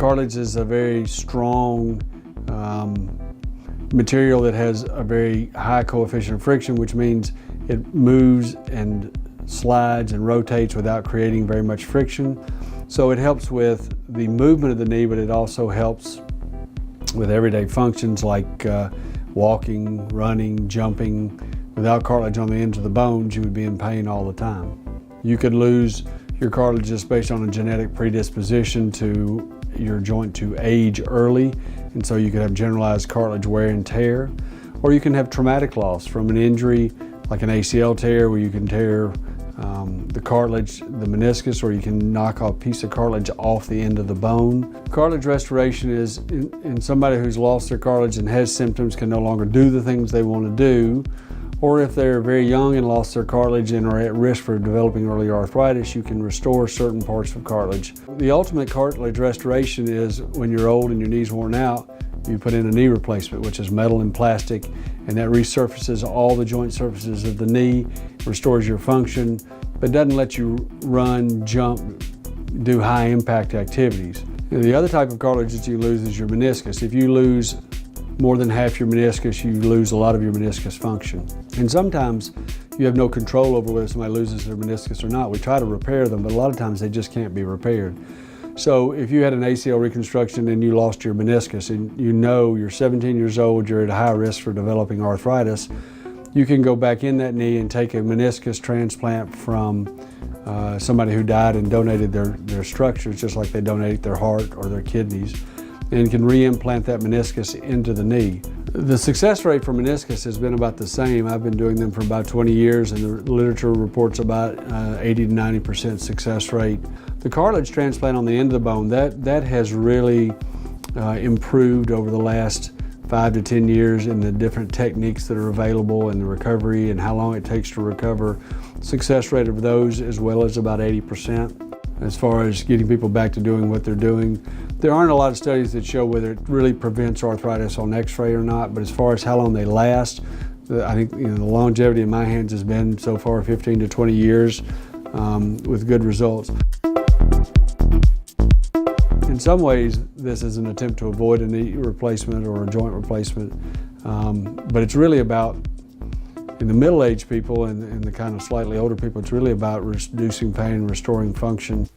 Cartilage is a very strong material that has a very high coefficient of friction, which means it moves and slides and rotates without creating very much friction. So it helps with the movement of the knee, but it also helps with everyday functions like walking, running, jumping. Without cartilage on the ends of the bones, you would be in pain all the time. You could lose your cartilage just based on a genetic predisposition to your joint to age early, and so you could have generalized cartilage wear and tear. Or you can have traumatic loss from an injury like an ACL tear, where you can tear the cartilage, the meniscus, or you can knock off a piece of cartilage off the end of the bone. Cartilage restoration is in somebody who's lost their cartilage and has symptoms, can no longer do the things they want to do, or if they're very young and lost their cartilage and are at risk for developing early arthritis, you can restore certain parts of cartilage. The ultimate cartilage restoration is when you're old and your knee's worn out, you put in a knee replacement, which is metal and plastic, and that resurfaces all the joint surfaces of the knee, restores your function, but doesn't let you run, jump, do high impact activities. The other type of cartilage that you lose is your meniscus. If you lose more than half your meniscus, you lose a lot of your meniscus function. And sometimes you have no control over whether somebody loses their meniscus or not. We try to repair them, but a lot of times they just can't be repaired. So if you had an ACL reconstruction and you lost your meniscus, and you know you're 17 years old, you're at a high risk for developing arthritis, you can go back in that knee and take a meniscus transplant from somebody who died and donated their structures, just like they donate their heart or their kidneys, and can re-implant that meniscus into the knee. The success rate for meniscus has been about the same. I've been doing them for about 20 years, and the literature reports about 80 to 90% success rate. The cartilage transplant on the end of the bone, that has really improved over the last 5 to 10 years in the different techniques that are available and the recovery and how long it takes to recover. Success rate of those as well as about 80%. As far as getting people back to doing what they're doing, there aren't a lot of studies that show whether it really prevents arthritis on x-ray or not, but as far as how long they last, I think the longevity in my hands has been so far 15 to 20 years with good results. In some ways, this is an attempt to avoid a knee replacement or a joint replacement, but it's really about, in the middle-aged people and the kind of slightly older people, it's really about reducing pain, restoring function.